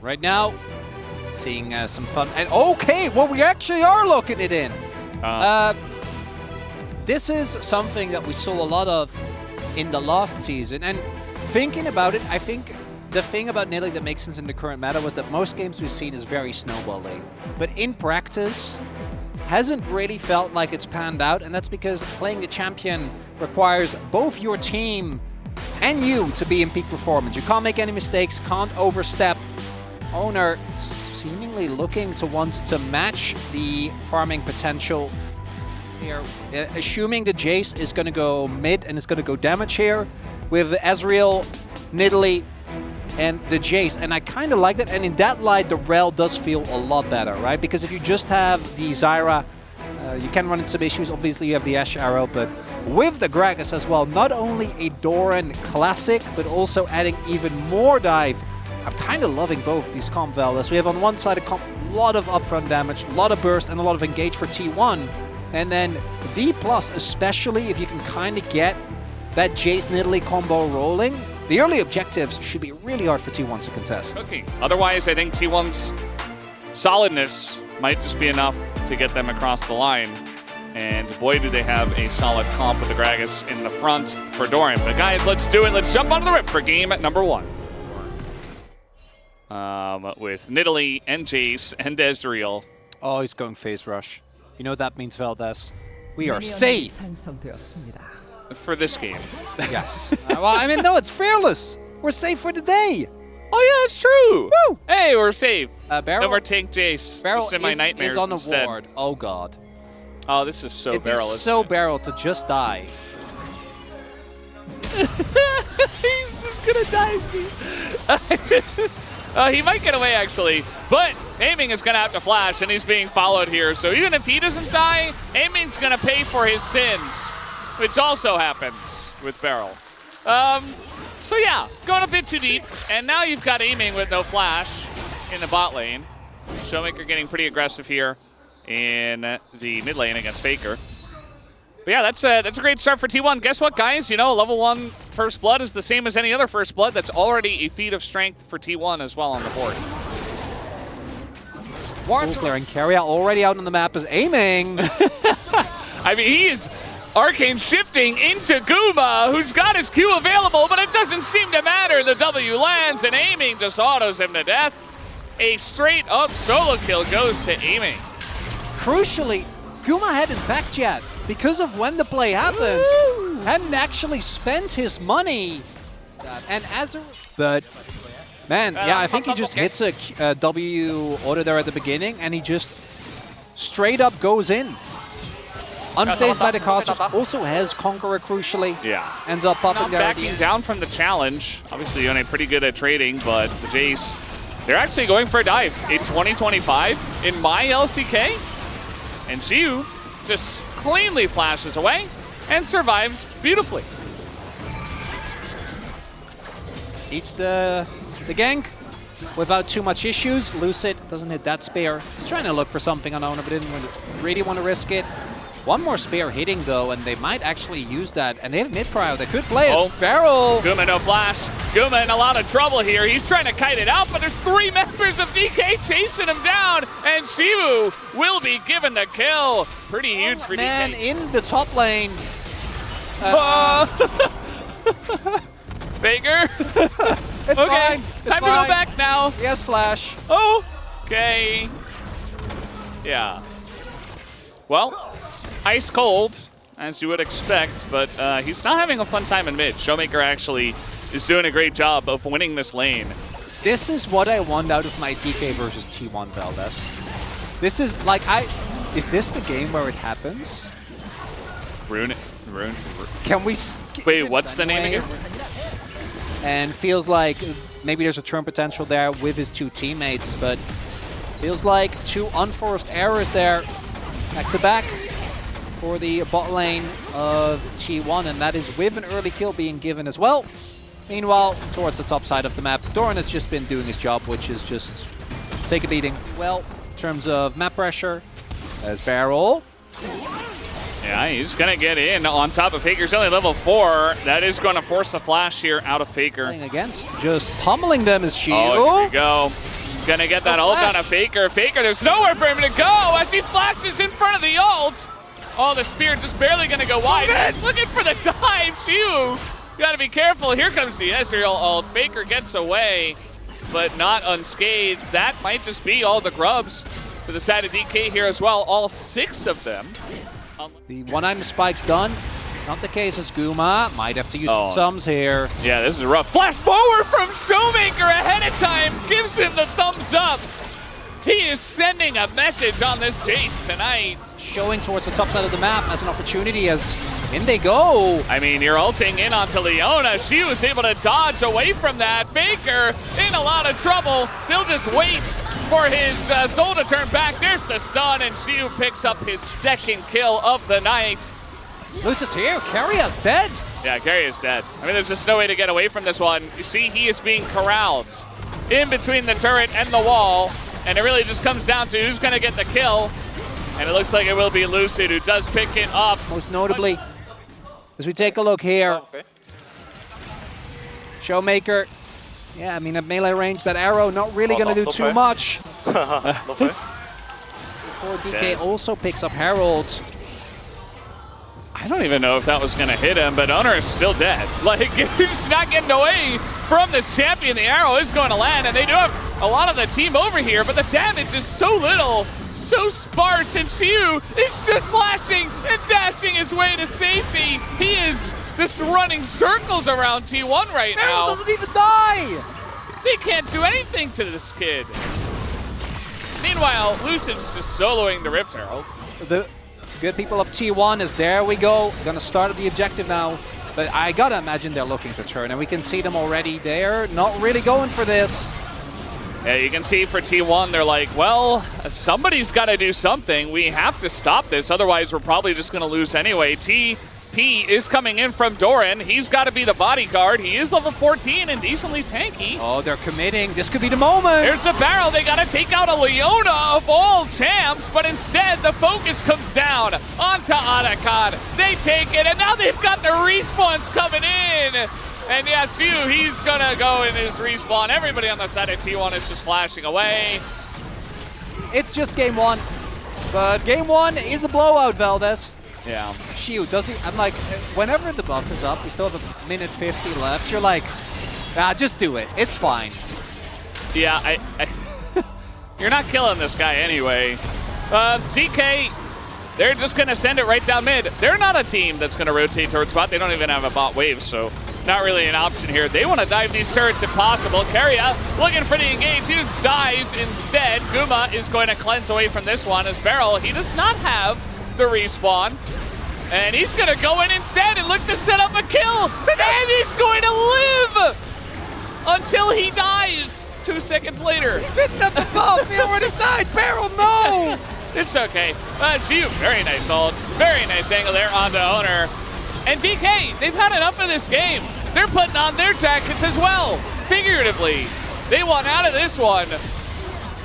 right now, seeing some fun. And okay, well, we actually are looking it in. This is something that we saw a lot of in the last season. And thinking about it, I think the thing about Nidalee that makes sense in the current meta was that most games we've seen is very snowballing. But in practice, hasn't really felt like it's panned out, and that's because playing the champion requires both your team and you to be in peak performance. You can't make any mistakes, can't overstep. Owner seemingly looking to want to match the farming potential here, assuming the Jace is going to go mid and is going to go damage here with Ezreal, Nidalee, and the Jace, and I kind of like that. And in that light, the Rel does feel a lot better, right? Because if you just have the Zyra, you can run into some issues. Obviously, you have the Ashe Arrow, but with the Gragas as well, not only a Doran classic, but also adding even more dive. I'm kind of loving both these comp values. We have on one side a lot of upfront damage, a lot of burst, and a lot of engage for T1. And then D+, especially if you can kind of get that Jace Nidalee combo rolling, the early objectives should be really hard for T1 to contest. Okay. Otherwise, I think T1's solidness might just be enough to get them across the line. And boy, do they have a solid comp with the Gragas in the front for Doran. But guys, let's do it. Let's jump onto the rift for game at number 1. With Nidalee and Jace and Ezreal. Oh, he's going phase rush. You know what that means, Valdez. We are safe. For this game. Yes. Well, I mean, no, it's fearless. We're safe for the day. Oh, yeah, it's true. Woo! Hey, we're safe. Barrel, then we're Tank Jace. Barrel just in my nightmares is on the instead. ward. Oh, God. Oh, this is so Barrel. It's so Barrel to just die. He's just going to die, Steve. This is... he might get away, actually, but Aiming is going to have to flash, and he's being followed here. So even if he doesn't die, Aiming's going to pay for his sins, which also happens with Barrel. So yeah, going a bit too deep, and now you've got Aiming with no flash in the bot lane. Showmaker getting pretty aggressive here in the mid lane against Faker. But yeah, that's a great start for T1. Guess what, guys? You know, level 1 First Blood is the same as any other First Blood. That's already a feat of strength for T1 as well on the board. Ward clearing carry out already out on the map is Aiming. I mean, he is Arcane shifting into Guma, who's got his Q available, but it doesn't seem to matter. The W lands, and Aiming just autos him to death. A straight-up solo kill goes to Aiming. Crucially, Guma hadn't backed yet because of when the play happened. Woo! Hadn't actually spent his money. And as a... But, man, yeah, I think he just hits a W auto there at the beginning, and he just straight up goes in. Unfazed by the caster, also has Conqueror crucially. Yeah. Ends up popping there. Not backing down from the challenge. Obviously, Yone pretty good at trading, but the Jace, they're actually going for a dive in 2025 in my LCK. And Xiu just cleanly flashes away and survives beautifully. Eats the gank without too much issues. Lucid doesn't hit that spear. He's trying to look for something on Owner, but didn't really want to risk it. One more spear hitting though, and they might actually use that. And they have mid-prio. They could play it. Barrel. Guma no flash. Guma in a lot of trouble here. He's trying to kite it out, but there's 3 members of DK chasing him down, and Shivu will be given the kill. Pretty huge for man, DK. in the top lane. Faker. It's okay, fine. time to go back now. He has flash. Oh, okay. Yeah. Well, ice cold, as you would expect, but he's not having a fun time in mid. Showmaker actually is doing a great job of winning this lane. This is what I want out of my DK versus T1 Valdez. This is like, is this the game where it happens? Rune. Can we wait, what's the name again? And feels like maybe there's a turn potential there with his 2 teammates, but feels like 2 unforced errors there back to back for the bot lane of T1, and that is with an early kill being given as well. Meanwhile, towards the top side of the map, Doran has just been doing his job, which is just take a beating. Well, in terms of map pressure, as Barrel. Yeah, he's going to get in on top of Faker. He's only level 4. That is going to force the flash here out of Faker. Playing against, just pummeling them is Shield. Oh, here we go. gonna get that ult on a Faker. Faker, there's nowhere for him to go as he flashes in front of the ult. Oh, the spear just barely gonna go wide. He's looking for the dive, Shiu. Gotta be careful. Here comes the Ezreal ult. Faker gets away, but not unscathed. That might just be all the grubs to the side of DK here as well. All 6 of them. The one-item spike's done. Not the case as Guma. Might have to use sums here. Yeah, this is rough. Flash forward from Showmaker ahead of time. Gives him the thumbs up. He is sending a message on this Jace tonight. Showing towards the top side of the map as an opportunity as in they go. I mean, you're ulting in onto Leona. She was able to dodge away from that. Faker in a lot of trouble. They'll just wait for his soul to turn back. There's the stun, and Shiu picks up his 2nd kill of the night. Lucid's here. Carrier's dead. Yeah, Carrier's dead. I mean, there's just no way to get away from this one. You see, he is being corralled in between the turret and the wall, and it really just comes down to who's going to get the kill. And it looks like it will be Lucid who does pick it up. Most notably, as we take a look here, Showmaker. Yeah, I mean, at melee range, that arrow not really going to do too much. Before DK also picks up Herald. I don't even know if that was going to hit him, but Honor is still dead. Like, he's not getting away from this champion. The arrow is going to land, and they do have a lot of the team over here, but the damage is so little, so sparse, and Shiu is just flashing and dashing his way to safety. He is just running circles around T1 right now. Herald doesn't even die! They can't do anything to this kid. Meanwhile, Lucid's just soloing the Rift Herald. The good people of T1 is there we go. Gonna start at the objective now. But I gotta imagine they're looking to turn, and we can see them already there. Not really going for this. Yeah, you can see for T1, they're like, well, somebody's got to do something. We have to stop this, otherwise we're probably just going to lose anyway. TP is coming in from Doran. He's got to be the bodyguard. He is level 14 and decently tanky. Oh, they're committing. This could be the moment. There's the barrel. They got to take out a Leona of all champs, but instead the focus comes down onto Otacon. They take it, and now they've got the respawns coming in. And yeah, Shiu, he's gonna go in his respawn. Everybody on the side of T1 is just flashing away. It's just game 1. But game 1 is a blowout, Valdez. Yeah. Shiu, does he? I'm like, whenever the buff is up, we still have a minute 50 left. You're like, just do it. It's fine. Yeah, you're not killing this guy anyway. DK, they're just gonna send it right down mid. They're not a team that's gonna rotate towards bot. They don't even have a bot wave, so not really an option here. They want to dive these turrets if possible. Keria looking for the engage. He just dies instead. Guma is going to cleanse away from this one. As Beryl, he does not have the respawn. And he's going to go in instead and look to set up a kill. And he's going to live until he dies 2 seconds later. He didn't have the buff. He already died. Beryl, no! It's okay. Shiu, very nice ult. Very nice angle there onto Owner. And DK, they've had enough of this game. They're putting on their jackets as well, figuratively. They want out of this one.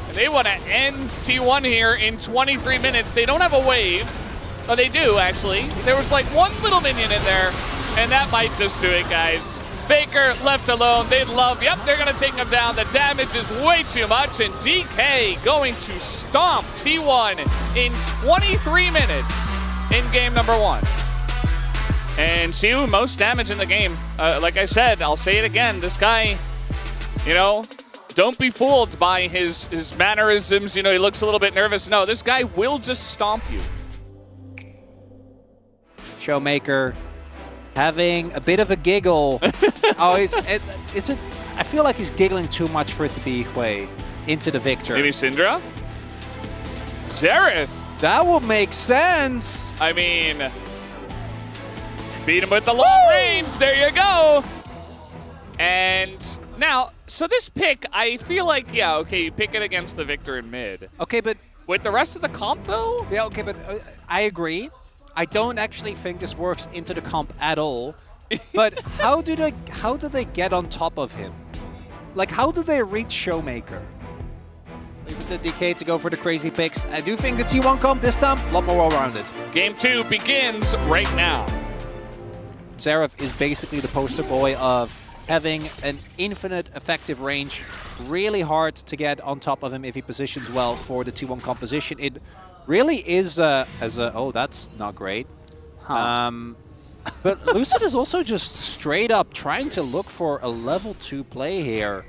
And they want to end T1 here in 23 minutes. They don't have a wave. Oh, they do, actually. There was like one little minion in there, and that might just do it, guys. Faker left alone. They'd love, yep, they're going to take him down. The damage is way too much, and DK going to stomp T1 in 23 minutes in game number 1. And Shiu, most damage in the game. Like I said, I'll say it again. This guy, you know, don't be fooled by his mannerisms. You know, he looks a little bit nervous. No, this guy will just stomp you. Showmaker having a bit of a giggle. I feel like he's giggling too much for it to be way into the victor. Maybe Syndra? Xerath. That would make sense. I mean, beat him with the long range. There you go. And now, so this pick, I feel like, yeah, okay, you pick it against the victor in mid. Okay, but with the rest of the comp, though? Yeah, okay, but I agree. I don't actually think this works into the comp at all. But how do they get on top of him? Like, how do they reach Showmaker? Leave it to DK to go for the crazy picks. I do think the T1 comp this time, a lot more well-rounded. Game 2 begins right now. Xerath is basically the poster boy of having an infinite effective range. Really hard to get on top of him if he positions well for the T1 composition. It really is oh, that's not great. Huh. But Lucid is also just straight up trying to look for a level 2 play here.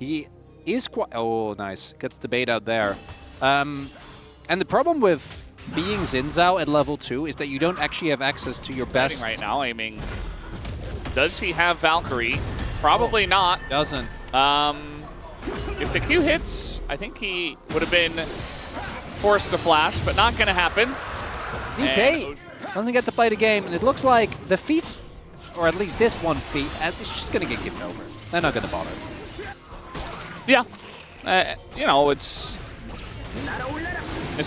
He is quite... Oh, nice. Gets the bait out there. And the problem with being Xin Zhao at level 2 is that you don't actually have access to your best... Right now, aiming. Does he have Valkyrie? Probably not. Doesn't. If the Q hits, I think he would have been forced to flash, but not going to happen. DK doesn't get to play the game, and it looks like the feat, or at least this one feat, it's just going to get given over. They're not going to bother. Yeah. You know, it's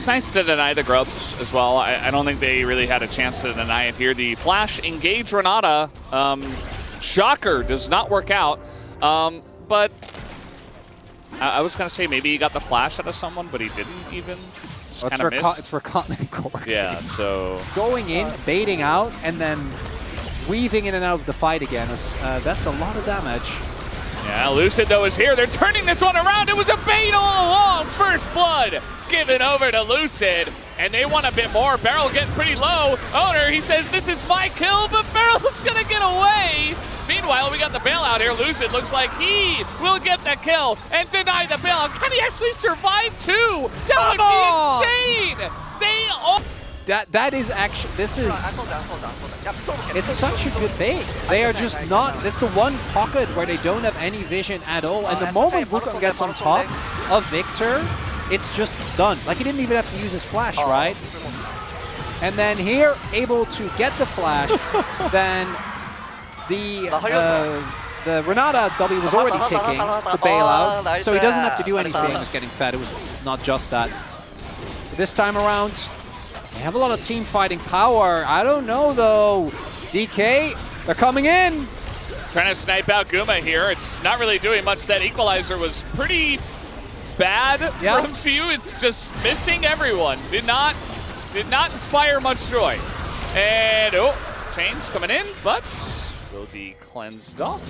nice to deny the grubs as well. I don't think they really had a chance to deny it here. The flash engage Renata, shocker, does not work out. But I was going to say maybe he got the flash out of someone, but he didn't even. Well, it's for Cotton Core. Yeah, so... Going in, baiting out, and then weaving in and out of the fight again. That's a lot of damage. Yeah, Lucid, though, is here. They're turning this one around. It was a bait all along. First blood given over to Lucid, and they want a bit more. Beryl getting pretty low. Owner, he says, this is my kill, but Beryl's going to get away. Meanwhile, we got the bailout here. Lucid looks like he will get the kill and deny the bailout. Can he actually survive too? That would be insane. They all... That is actually, this is, it's such a good bait. They are just not, it's the one pocket where they don't have any vision at all. And the moment Wukong gets on top of Victor, it's just done. Like, he didn't even have to use his flash, right? And then here, able to get the flash, then the Renata W was already ticking, the bailout, so he doesn't have to do anything. He was getting fed, it was not just that. This time around, they have a lot of team fighting power. I don't know though. DK, they're coming in. Trying to snipe out Guma here. It's not really doing much. That equalizer was pretty bad from CU. It's just missing everyone. Did not inspire much joy. And chains coming in, but will be cleansed off.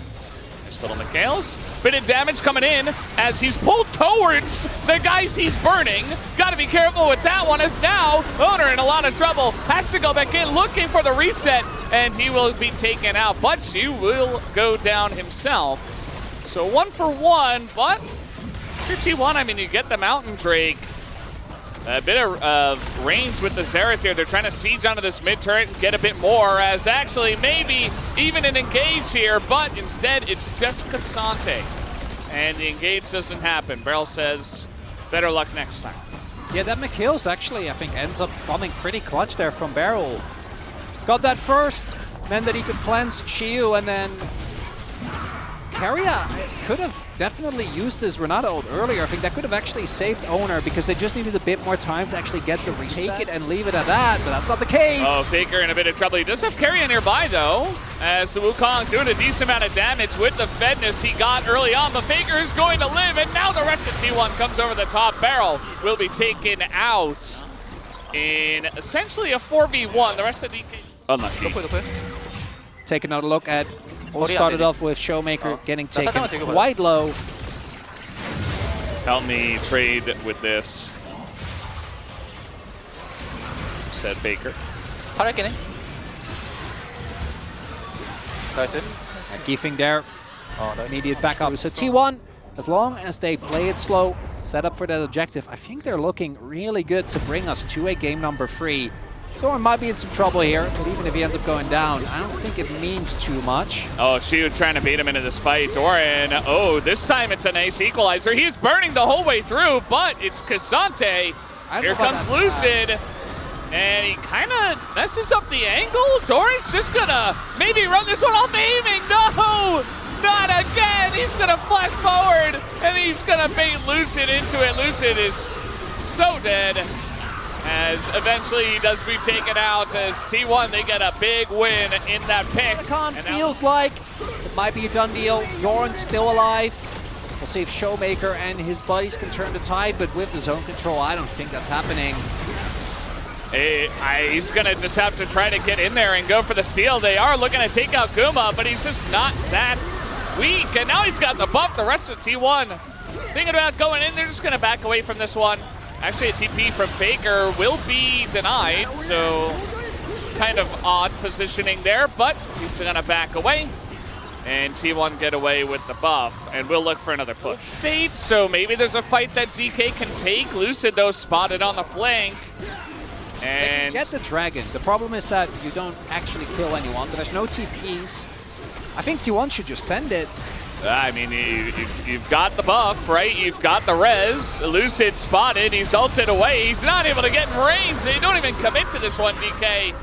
Nice little Mikhails. Bit of damage coming in as he's pulled towards the guys he's burning. Got to be careful with that one, as now Owner in a lot of trouble. Has to go back in looking for the reset, and he will be taken out. But she will go down himself. So 1 for 1, but for T1, I mean, you get the Mountain Drake. A bit of range with the Xerath here. They're trying to siege onto this mid turret and get a bit more, as actually maybe even an engage here, but instead it's just Cassante. And the engage doesn't happen. Beryl says, better luck next time. Yeah, that Mikhails actually, I think, ends up coming pretty clutch there from Beryl. Got that first, meant that he could cleanse Shiyu, and then Keria could have definitely used his Renata ult earlier. I think that could have actually saved Owner, because they just needed a bit more time to actually get the reset. Take it and leave it at that, but that's not the case. Oh, Faker in a bit of trouble. He does have Keria nearby, though, as the Wukong doing a decent amount of damage with the fedness he got early on, but Faker is going to live, and now the rest of T1 comes over the top. Beryl will be taken out in essentially a 4v1. The rest of the... Unlucky. Take another look at... We'll started off with Showmaker getting taken quite low. Help me trade with this, said Baker. Giefing there. Immediate backup. So T1, as long as they play it slow, set up for that objective, I think they're looking really good to bring us to a game number 3. Doran might be in some trouble here, but even if he ends up going down, I don't think it means too much. Oh, Shiu trying to bait him into this fight. Doran, oh, this time it's a nice equalizer. He's burning the whole way through, but it's Cassante. Here comes Lucid, and he kind of messes up the angle. Doran's just gonna maybe run this one off aiming. No, not again. He's gonna flash forward, and he's gonna bait Lucid into it. Lucid is so dead, as eventually he does be taken out, as T1, they get a big win in that pick. Con feels like it might be a done deal. Doran's still alive. We'll see if Showmaker and his buddies can turn the tide, but with the zone control, I don't think that's happening. He's going to just have to try to get in there and go for the steal. They are looking to take out Guma, but he's just not that weak. And now he's got the buff. The rest of T1 thinking about going in. They're just going to back away from this one. Actually, a TP from Faker will be denied, so kind of odd positioning there, but he's going to back away. And T1 get away with the buff, and we'll look for another push. State, so maybe there's a fight that DK can take. Lucid, though, spotted on the flank. And get the dragon. The problem is that you don't actually kill anyone. There's no TPs. I think T1 should just send it. I mean, you've got the buff, right? You've got the res. Lucid spotted. He's ulted away. He's not able to get in range. They don't even commit to this one, DK.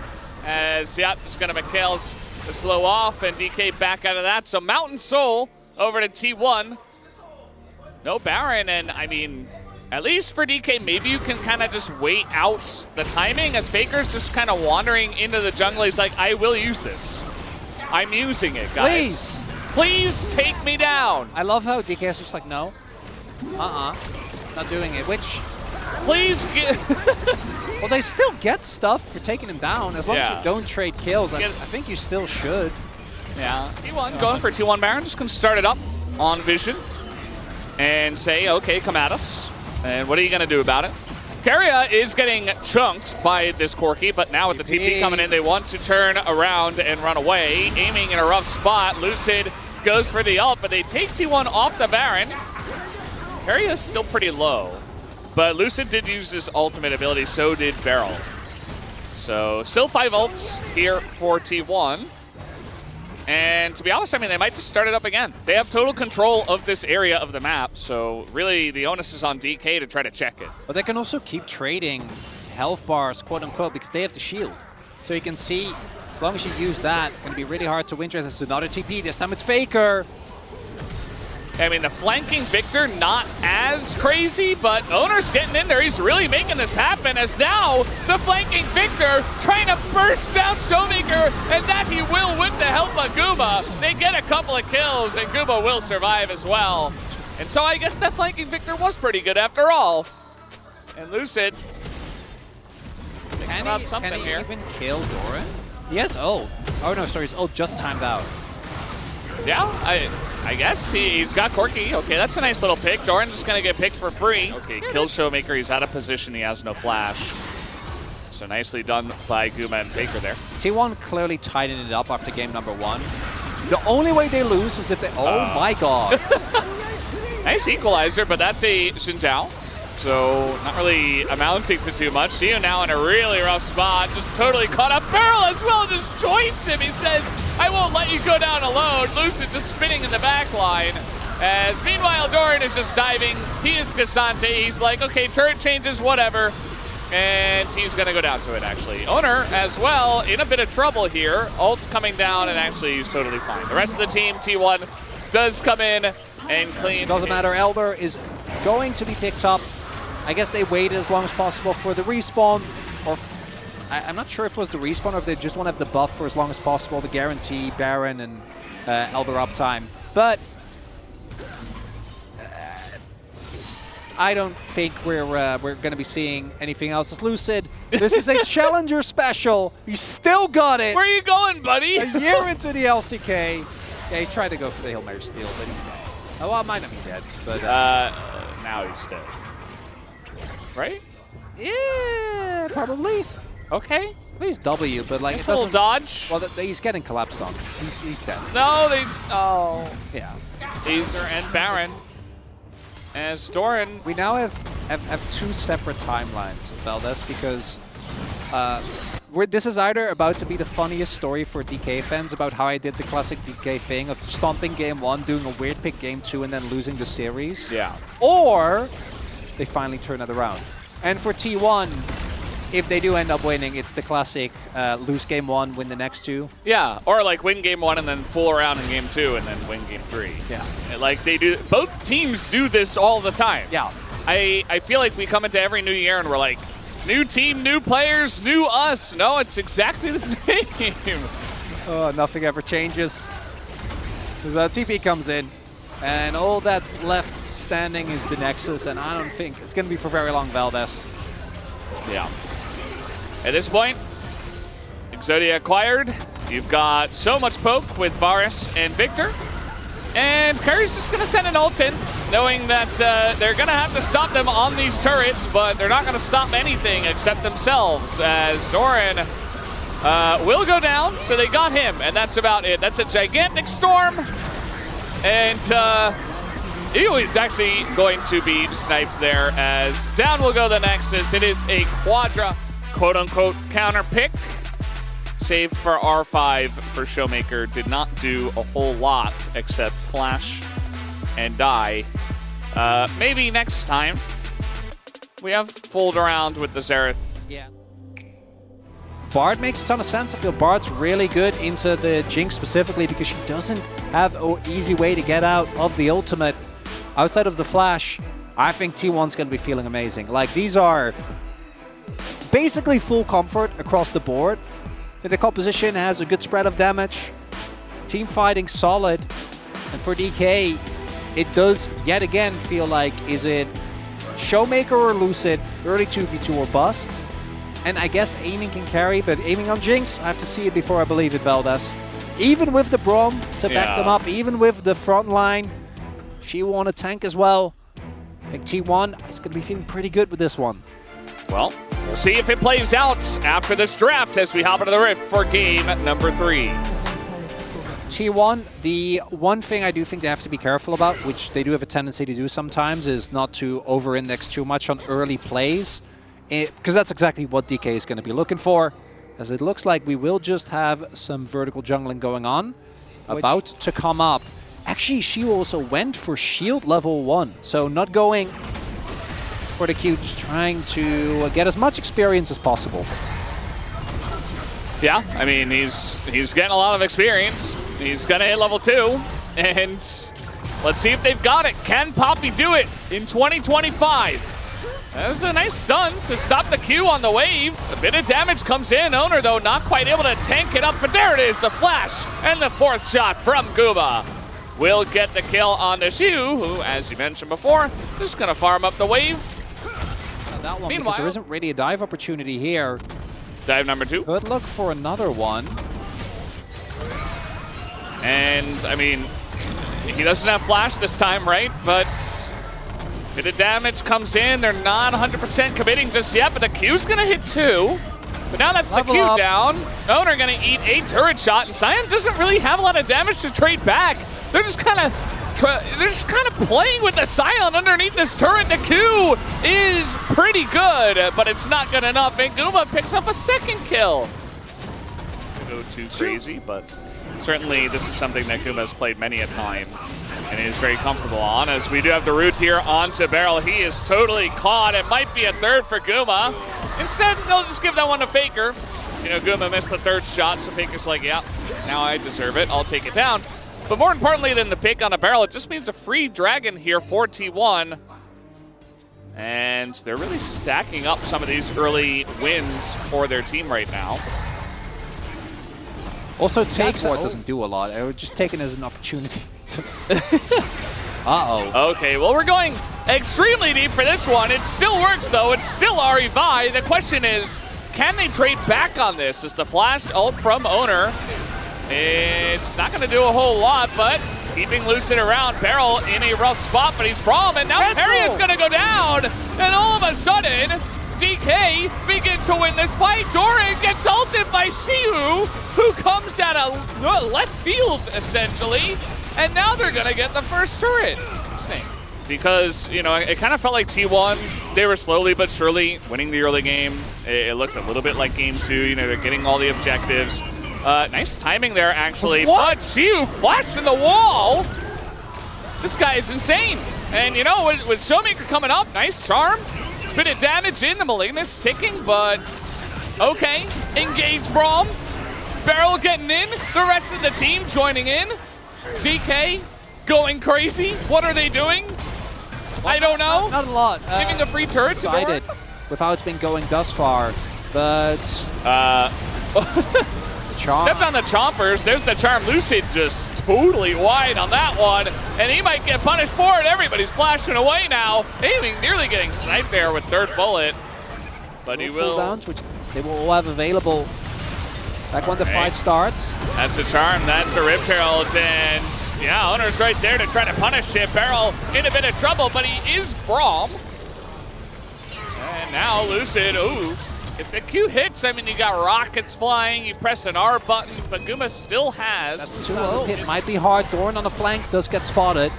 As, yeah, just going to McHale's to slow off, and DK back out of that. So Mountain Soul over to T1. No Baron, and I mean, at least for DK, maybe you can kind of just wait out the timing as Faker's just kind of wandering into the jungle. He's like, I will use this. I'm using it, guys. Please take me down. I love how DK is just like, no. Not doing it, which... Please get... Well, they still get stuff for taking him down. As long as you don't trade kills, I think you still should. Yeah. T1 going for T1 Baron. Just going to start it up on Vision and say, okay, come at us. And what are you going to do about it? Keria is getting chunked by this Corki, but now with the TP coming in, they want to turn around and run away. Aiming in a rough spot. Lucid goes for the ult, but they take T1 off the Baron. Keria is still pretty low. But Lucid did use his ultimate ability, so did Beryl. So still 5 ults here for T1. And to be honest, I mean, they might just start it up again. They have total control of this area of the map, so really the onus is on DK to try to check it. But they can also keep trading health bars, quote unquote, because they have the shield. So you can see, as long as you use that, it's going to be really hard to win. There's another TP, this time it's Faker. I mean, the flanking Victor, not as crazy, but Owner's getting in there. He's really making this happen as now the flanking Victor trying to burst down Showmaker, and that he will with the help of Guma. They get a couple of kills, and Guma will survive as well. And so I guess that flanking Victor was pretty good after all. And Lucid thinking about something here. Can he even kill Doran? Yes, ult. Oh no, sorry, his ult just timed out. Yeah, I guess he's got Corki. Okay, that's a nice little pick. Doran's just going to get picked for free. Okay, kills Showmaker. He's out of position. He has no flash. So nicely done by Guma and Faker there. T1 clearly tightened it up after game number 1. The only way they lose is if they... Oh my god. Nice equalizer, but that's a Xinjiao. So not really amounting to too much. See him now in a really rough spot. Just totally caught up. Beryl as well just joins him. He says, I won't let you go down alone. Lucid just spinning in the back line. As meanwhile, Doran is just diving. He is Cassante. He's like, okay, turret changes, whatever. And he's going to go down to it, actually. Owner, as well, in a bit of trouble here. Ult's coming down, and actually he's totally fine. The rest of the team, T1, does come in and clean. Doesn't matter. Elder is going to be picked up. I guess they waited as long as possible for the respawn, or I'm not sure if it was the respawn or if they just want to have the buff for as long as possible to guarantee Baron and Elder uptime. But I don't think we're going to be seeing anything else. It's Lucid. This is a Challenger special. You still got it. Where are you going, buddy? A year into the LCK. Yeah, he tried to go for the Hail Mary steal, but he's dead. Oh, well, might not be dead, but now he's dead. Right? Yeah, probably. Okay. He's W, but like nice little dodge. Well, he's getting collapsed on. He's dead. No, they. Oh. Yeah. He's and Baron. As Doran. We now have two separate timelines, Valdez, because this is either about to be the funniest story for DK fans about how I did the classic DK thing of stomping game 1, doing a weird pick game 2, and then losing the series. Yeah. Or they finally turn it around. And for T1, if they do end up winning, it's the classic lose game 1, win the next 2. Yeah, or like win game 1 and then fool around in game 2 and then win game 3. Yeah. Like they do, both teams do this all the time. Yeah. I feel like we come into every new year and we're like, new team, new players, new us. No, it's exactly the same. Oh, nothing ever changes. Because TP comes in, and all that's left standing is the Nexus, and I don't think it's going to be for very long, Valdez. Yeah. At this point, Exodia acquired. You've got so much poke with Varus and Victor. And Curry's just going to send an ult in, knowing that they're going to have to stop them on these turrets, but they're not going to stop anything except themselves, as Doran will go down, so they got him, and that's about it. That's a gigantic storm, and Eoy's actually going to be sniped there, as down will go the Nexus. It is a Quadra, quote-unquote, counter pick. Save for R5 for Showmaker, did not do a whole lot except flash and die. Maybe next time we have fooled around with the Xerath. Yeah. Bard makes a ton of sense. I feel Bard's really good into the Jinx specifically because she doesn't have an easy way to get out of the ultimate. Outside of the flash, I think T1's going to be feeling amazing. Like, these are basically full comfort across the board. The composition has a good spread of damage. Team fighting solid. And for DK, it does yet again feel like, is it Showmaker or Lucid? Early 2v2 or bust. And I guess aiming can carry, but aiming on Jinx, I have to see it before I believe it, Valdez. Even with the Braum to back them up, even with the front line, she won a tank as well. I think T1 is going to be feeling pretty good with this one. Well, we'll see if it plays out after this draft as we hop into the Rift for game number 3. T1, the one thing I do think they have to be careful about, which they do have a tendency to do sometimes, is not to over-index too much on early plays, because that's exactly what DK is going to be looking for, as it looks like we will just have some vertical jungling going on, about to come up. Actually, she also went for shield level 1, so not going for the Q, just trying to get as much experience as possible. Yeah, I mean, he's getting a lot of experience. He's gonna hit level 2, and let's see if they've got it. Can Poppy do it in 2025? That was a nice stun to stop the Q on the wave. A bit of damage comes in. Owner, though, not quite able to tank it up, but there it is, the flash, and the 4th shot from Guma will get the kill on the Shu, who, as you mentioned before, just gonna farm up the wave. That one, meanwhile, because there isn't really a dive opportunity here. Dive number 2. Could look for another one. And, I mean, he doesn't have flash this time, right? But a bit of damage comes in. They're not 100% committing just yet, but the Q's going to hit 2. But now that's the Q down. Owner going to eat a turret shot, and Sion doesn't really have a lot of damage to trade back. They're just kind of playing with the Scion underneath this turret. The Q is pretty good, but it's not good enough. And Guma picks up a 2nd kill. Go too crazy, but certainly this is something that Guma has played many a time and is very comfortable on. As we do have the root here onto Beryl. He is totally caught. It might be a 3rd for Guma. Instead, they'll just give that one to Faker. You know, Guma missed the 3rd shot, so Faker's like, yeah, now I deserve it. I'll take it down. But more importantly than the pick on a barrel, it just means a free dragon here for T1. And they're really stacking up some of these early wins for their team right now. Also, teleport doesn't do a lot. I would just take it as an opportunity to... Uh-oh. Okay, well, we're going extremely deep for this one. It still works, though. It's still REVI. The question is, can they trade back on this? Is the flash ult from Owner? It's not going to do a whole lot, but keeping Lucid around. Beryl in a rough spot, but he's Braum, and now Perry is going to go down. And all of a sudden, DK begins to win this fight. Doran gets ulted by Shiu, who comes out of left field, essentially. And now they're going to get the first turret. Interesting. Because, you know, it kind of felt like T1, they were slowly but surely winning the early game. It looked a little bit like game 2. You know, they're getting all the objectives. Nice timing there, actually. What? But Shiu flashed in the wall. This guy is insane. And, you know, with Showmaker coming up, nice charm. Bit of damage in, the Malignus ticking, but okay. Engage Braum. Beryl getting in. The rest of the team joining in. DK going crazy. What are they doing? I don't know. Not a lot. Giving a free turret to Doran. With how it's been going thus far, but... Stepped on the chompers. There's the charm. Lucid just totally wide on that one, and he might get punished for it. Everybody's flashing away now. Aiming, nearly getting sniped there with 3rd bullet, but he will. Cooldowns, which they will all have available back when the fight starts. That's a charm, that's a Rift Herald, and yeah, Owner's right there to try to punish it. Beryl in a bit of trouble, but he is Braum. And now Lucid, ooh. If the Q hits, I mean, you got rockets flying, you press an R button, but Guma still has. That's too low. Hit might be hard. Doran on the flank does get spotted.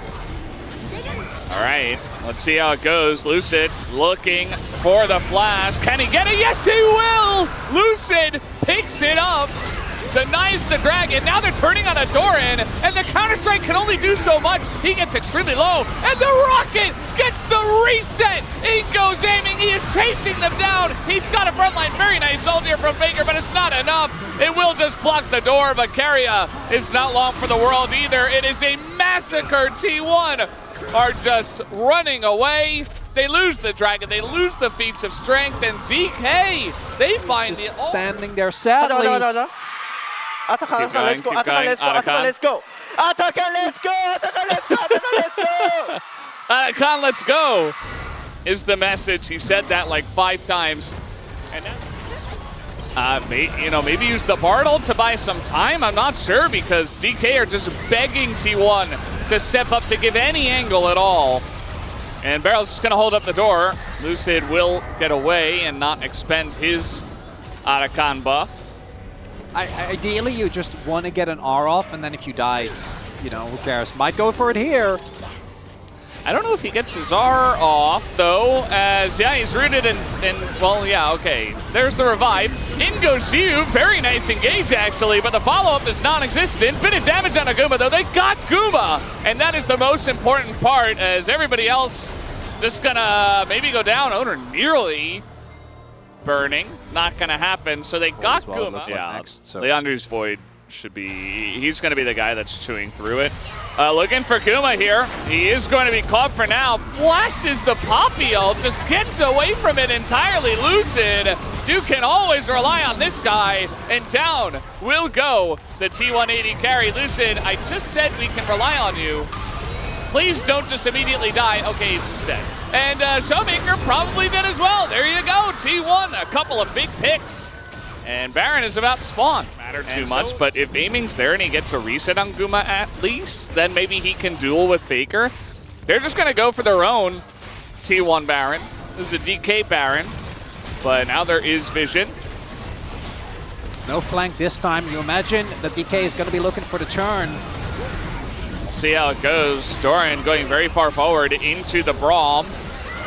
All right, let's see how it goes. Lucid looking for the flash. Can he get it? Yes, he will! Lucid picks it up, denies the dragon. Now they're turning on a Doran, and the Counter-Strike can only do so much. He gets extremely low, and the rocket gets the reset. In goes aiming. He is chasing them down. He's got a frontline. Very nice ult here from Faker, but it's not enough. It will just block the door, but Keria is not long for the world either. It is a massacre. T1 are just running away. They lose the dragon, they lose the feats of strength, and DK, they find Just the standing there sadly. Atakan, let's go. Atakan, let's go. Atakan, let's go. Atakan, let's go. Atakan, let's go. Atakan, let's go. Atakan, let's go is the message. He said that like 5 times. And now, maybe use the Bartle to buy some time. I'm not sure, because DK are just begging T1 to step up to give any angle at all. And Barrel's just going to hold up the door. Lucid will get away and not expend his Atakan buff. Ideally, you just want to get an R off, and then if you die, it's, who cares? Might go for it here. I don't know if he gets his R off, though, as, yeah, he's rooted in well, yeah, okay. There's the revive. In goes Xiu. Very nice engage, actually, but the follow-up is non-existent. Bit of damage on a Guma, though. They got Guma, and that is the most important part, as everybody else just gonna maybe go down. Owner nearly burning. Not gonna happen, so they got Guma. Yeah, next, so. Leandri's Void should be, he's gonna be the guy that's chewing through it. Looking for Guma here. He is going to be caught for now. Flashes the Poppy ult, just gets away from it entirely. Lucid, you can always rely on this guy, and down will go the T180 carry. Lucid, I just said we can rely on you. Please don't just immediately die. Okay, he's just dead. And Showmaker probably did as well. There you go, T1, a couple of big picks. And Baron is about to spawn. Matter too much, but if aiming's there and he gets a reset on Guma at least, then maybe he can duel with Faker. They're just gonna go for their own T1 Baron. This is a DK Baron, but now there is vision. No flank this time. You imagine that DK is gonna be looking for the turn. We'll see how it goes. Doran going very far forward into the Braum.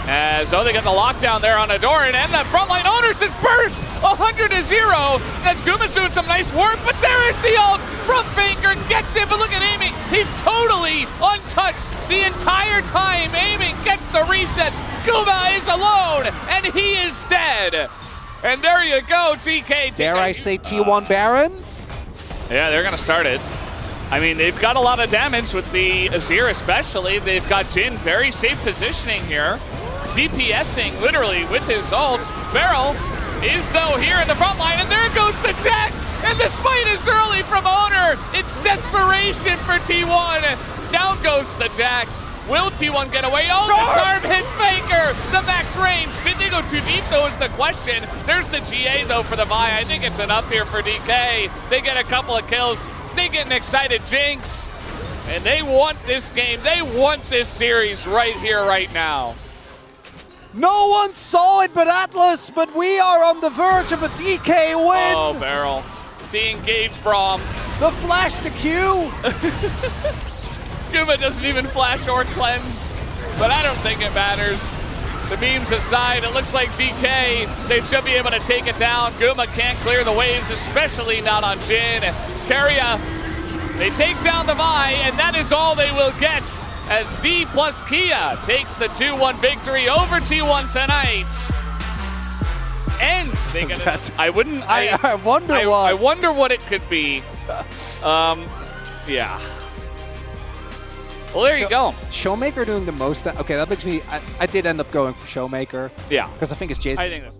As they get the lockdown there on Adoran, and the frontline Owners just burst 100-0. That's Guma's doing some nice work, but there is the ult from Faker, gets it, but look at aiming. He's totally untouched the entire time. Aiming gets the resets. Guma is alone, and he is dead. And there you go, TK. Dare I say T1 Baron? Yeah, they're gonna start it. I mean, they've got a lot of damage with the Azir especially. They've got Jhin very safe positioning here. DPSing literally with his ult. Beryl is though here in the front line, and there goes the Jax, and the smite is early from Owner. It's desperation for T1. Down goes the Jax. Will T1 get away? Oh, the charm hits Faker. The max range. Did they go too deep though is the question. There's the GA though for the Vi. I think it's enough here for DK. They get a couple of kills. They get an excited Jinx, and they want this game. They want this series right here, right now. No one saw it but Atlas, but we are on the verge of a DK win. Oh, Beryl. The engaged Braum. The flash to Q. Guma doesn't even flash or cleanse, but I don't think it matters. The beams aside, it looks like DK, they should be able to take it down. Guma can't clear the waves, especially not on Jhin. Keria, they take down the Vi, and that is all they will get, as D plus Kia takes the 2-1 victory over T1 tonight. And they gonna, I wonder why. I wonder what it could be. Yeah. Well, there you go. Showmaker doing the most. Okay, that makes me. I did end up going for Showmaker. Yeah. Because I think it's Jason. I think that's.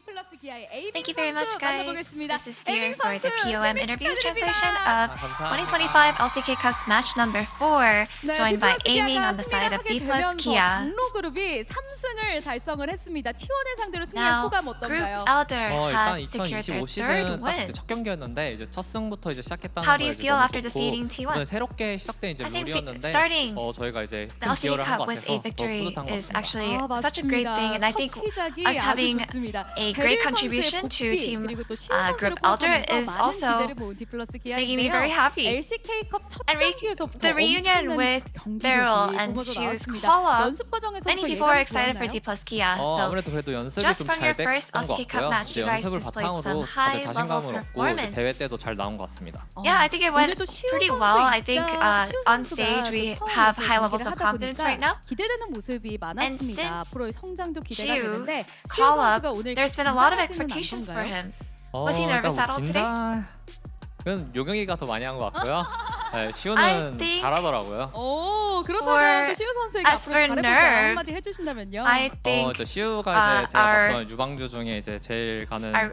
Thank you very much, guys. This is Dear for the POM interview translation of 2025 LCK Cups match number 4, joined by Aiming on the side of D plus Kia. 장로 그룹이 3승을 달성을 했습니다. T1을 상대로 승리한 Now, 소감 Group 어떤가요? Elder 일단 has secured 2025 their 시즌 third 딱 이제 win. 첫 경기였는데 이제 첫 승부터 이제 시작했다는 How do 거에 you 이제 feel 너무 after 좋고, defeating T1? 오늘 새롭게 시작된 이제 I think 룰이었는데 starting 저희가 이제 The 큰 LCK 기여를 한 Cup 것 with 같아서 a 더 victory 뿌듯한 것 is 같습니다. actually such a great thing, and I think us having a great contribution to Team Group Elder is also making me very happy. LCK 컵 첫 And 경기에서부터 the reunion with Beryl and Chu's call-up, 연습 과정에서 many people are excited for D plus Kia. So 아무래도 그래도 연습이 just 좀 from your 잘 first 됐던 것 LCK Cup 같고요. match, 이제 you guys 연습을 displayed 바탕으로 some 다들 high-level 자신감을 얻고 이제 performance. 대회 때도 잘 나온 것 같습니다. Yeah, I think it went 오늘도 시우 pretty 선수 well. I think 입장, 시우 on 선수가 stage we 또 have 처음으로 high levels 경기를 of 하다 confidence 보니까 right now. 기대되는 모습이 많았습니다. since 앞으로의 성장도 기대가 Chu's 되는데 시우 call up, 선수가 오늘 there's been a lot of 긴장하지는 expectations for 않던가요? him. Was he nervous at all today? 그건 요경이가 더 많이 한 것 같고요. 네, I 시우는 think 잘하더라고요. 오, 그렇다면 For- 또 시우 선수에게 as 앞으로 for 잘해보자 nerves, 한마디 해주신다면요. I think 저 시우가 이제 제가 our- 봤던 유방주 중에 이제 제일 가는 our-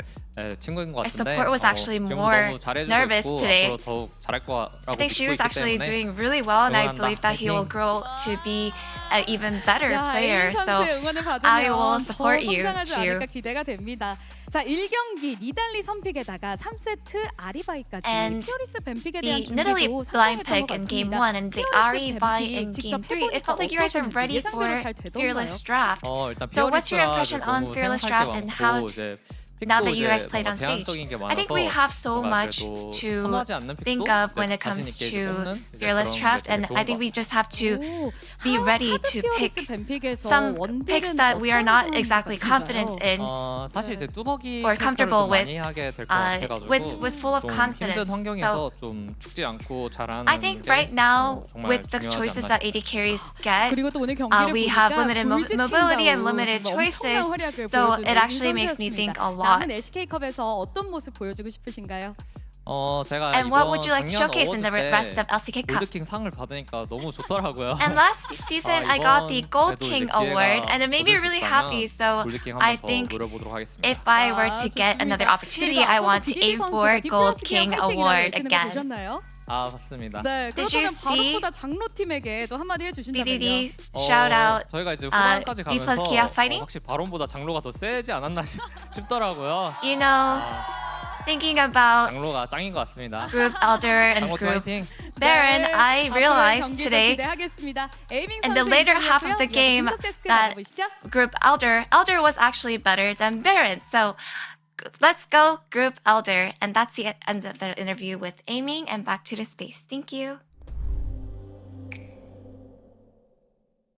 친구인 것 our 같은데 support was actually 지금 more 너무 잘해주고 nervous 있고 today. 앞으로 더욱 잘할 거라고 I think she 믿고 was 있기 actually 때문에 doing really well, and I 응원한다. believe that he will 화이팅! grow to be an even better 야, player. 에이밍 So 선수의 응원을 받으면 I will 더 support you, 성장하지 Chu. 않을까 기대가 됩니다. 자, 1경기 니달리 선픽에다가 3세트 아리바이까지 And 피어리스 뱀픽에 the 대한 Nidalee 준비도 blind 상당했던 pick 것 in game 같습니다. 1 and the 피어리스 Ari buy 뱀픽 in 직접 game 3. It felt like you guys are 어떠셨는지 ready for 예상대로 잘 되던가요? Fearless Draft. 일단 So what's your 피어리스가 impression on 너무 Fearless 생각할 Draft 게 and 많고 how 이제 now 픽도 that you 이제 guys played on 뭔가 stage? 제한적인 게 I think we 많아서 have so 뭔가 much 그래도 to 선호하지 않는 think 픽도 of 이제 when it 자신 comes 있게 이제 to 뽑는 이제 Fearless 그런 게 Draft, 되게 and 좋은 I 것 think we just have to 오, be ready 하드 to 피어리스 pick 뱀픽에서 some 원딜은 picks that we are 어떤 not 상황인 exactly 것 confident 같은가요? in. 사실 이제 뚜벅이 or comfortable 캐릭터를 좀 with, 많이 하게 될 것 같아가지고 with full of 좀 confidence. 힘든 환경에서 좀 죽지 않고 잘하는 I think 게 right now, 정말 with the 중요하지 choices 않나 that AD carries get, 그리고 또 오늘 경기를 we 보니까 have limited mobility and limited choices, so it actually makes me think a lot. 남은 LCK컵에서 어떤 모습 보여주고 싶으신가요? 제가 And what would you like to 작년 showcase in the 어워즈 rest 때 of LCK Cup? 골드킹 상을 받으니까 너무 좋더라고요. And last season, I got the Gold 이번에도 King 이제 award, and it made me 기회가 really 얻을 수 happy. 있다면 So 골드킹 I 한번 더 think 노려보도록 하겠습니다. if I were to get another opportunity, I want to aim for Gold King award again. 보셨나요? 봤습니다. 네, Did you 그렇다면 see 바로보다 장로팀에게 또 한마디 해주신다면요. BDD shout out. 저희가 이제 후반까지 D plus 가면서 Kia fighting? 확실히 바론보다 장로가 더 세지 않았나 싶더라고요. You know, thinking about 장로가 짱인 것 같습니다. Group Elder and 장로 Group 화이팅! Baron, 네, I 앞으로의 realized 경기도 today 기대하겠습니다. 에이밍 in the 선수 later half of the 인터뷰였고요. game 분석 데스크 that 나가보시죠. Group Elder was actually better than Baron. So let's go Group Elder. And that's the end of the interview with Aiming, and back to the space. Thank you.